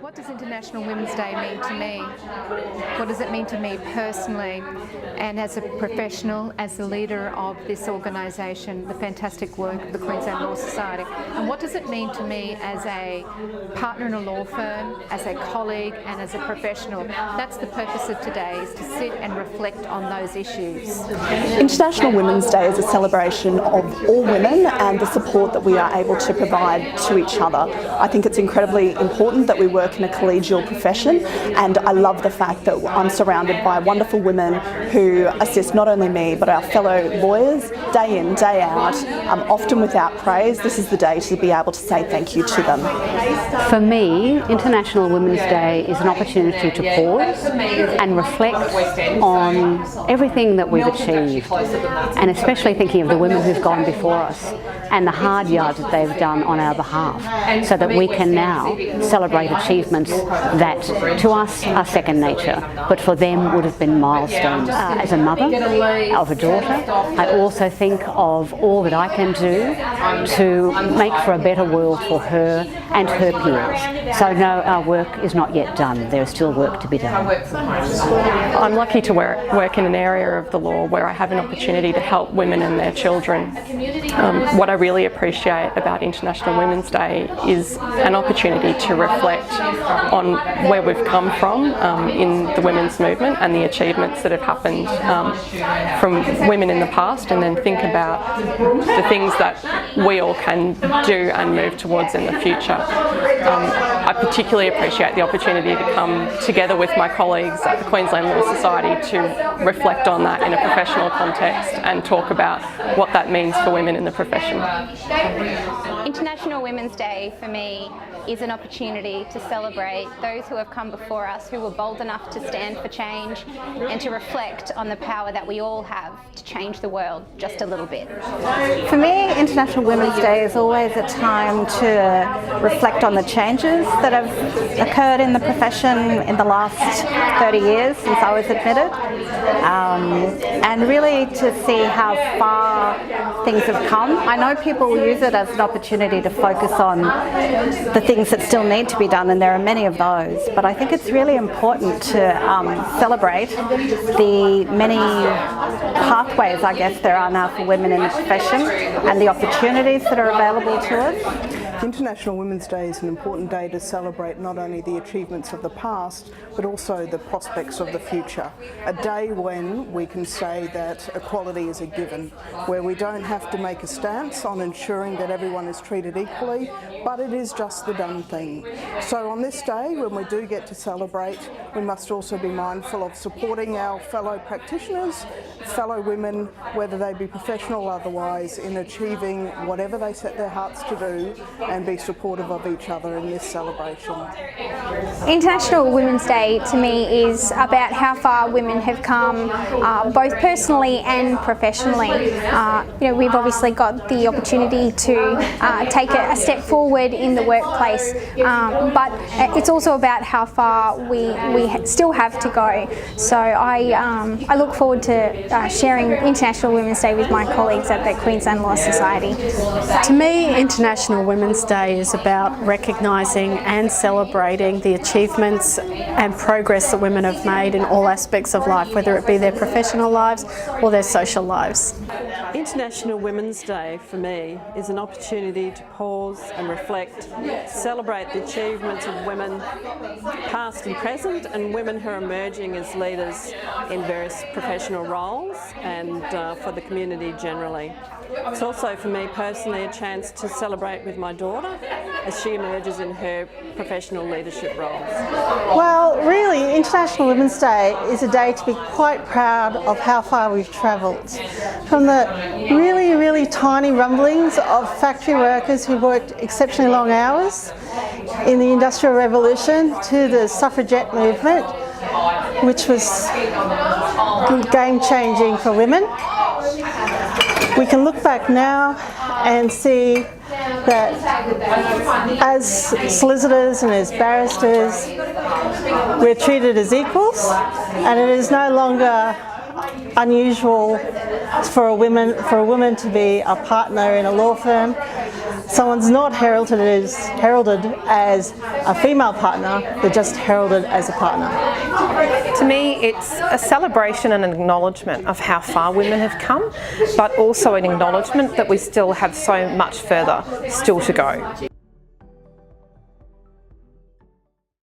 What does International Women's Day mean to me? What does it mean to me personally and as a professional, as the leader of this organisation, the fantastic work of the Queensland Law Society? And what does it mean to me as a partner in a law firm, as a colleague and as a professional? That's the purpose of today, is to sit and reflect on those issues. International Women's Day is a celebration of all women and the support that we are able to provide to each other. I think it's incredibly important that we work in a collegial profession, and I love the fact that I'm surrounded by wonderful women who assist not only me but our fellow lawyers day in, day out, often without praise. This is the day to be able to say thank you to them. For me, International Women's Day is an opportunity to pause and reflect on everything that we've achieved, and especially thinking of the women who've gone before us and the hard yards that they've done on our behalf, so that we can now celebrate achievements that to us are second nature, but for them would have been milestones. As a mother of a daughter, I also think of all that I can do to make for a better world for her and her peers. So no, our work is not yet done. There is still work to be done. I'm lucky to work in an area of the law where I have an opportunity to help women and their children. What I really appreciate about International Women's Day is an opportunity to reflect on where we've come from in the women's movement and the achievements that have happened from women in the past, and then think about the things that we all can do and move towards in the future. I particularly appreciate the opportunity to come together with my colleagues at the Queensland Law Society to reflect on that in a professional context and talk about what that means for women in the profession. International Women's Day for me is an opportunity to celebrate those who have come before us, who were bold enough to stand for change and to reflect on the power that we all have to change the world just a little bit. For me, International Women's Day is always a time to reflect on the changes that have occurred in the profession in the last 30 years since I was admitted, and really to see how far things have come. I know people will use it as an opportunity to focus on the things that still need to be done, and there are many of those, but I think it's really important to celebrate the many pathways, I guess, there are now for women in the profession and the opportunities that are available to us. International Women's Day is an important day to celebrate not only the achievements of the past but also the prospects of the future. A day when we can say that equality is a given, where we don't have to make a stance on ensuring that everyone is treated equally, but it is just the done thing. So on this day, when we do get to celebrate, we must also be mindful of supporting our fellow practitioners, fellow women, whether they be professional or otherwise, in achieving whatever they set their hearts to do, and be supportive of each other in this celebration. International Women's Day to me is about how far women have come, both personally and professionally. We've obviously got the opportunity to take a step forward in the workplace, but it's also about how far we still have to go. So I look forward to sharing International Women's Day with my colleagues at the Queensland Law Society. To me, International Women's Day is about recognising and celebrating the achievements and progress that women have made in all aspects of life, whether it be their professional lives or their social lives. International Women's Day for me is an opportunity to pause and reflect, celebrate the achievements of women past and present, and women who are emerging as leaders in various professional roles and for the community generally. It's also for me personally a chance to celebrate with my daughter as she emerges in her professional leadership roles. Well, really, International Women's Day is a day to be quite proud of how far we've travelled. From the really, really tiny rumblings of factory workers who worked exceptionally long hours in the Industrial Revolution to the suffragette movement, which was game-changing for women. We can look back now and see that as solicitors and as barristers, we're treated as equals, and it is no longer unusual for a woman to be a partner in a law firm. someone's not heralded as a female partner, they're just heralded as a partner. To me, it's a celebration and an acknowledgement of how far women have come, but also an acknowledgement that we still have so much further still to go.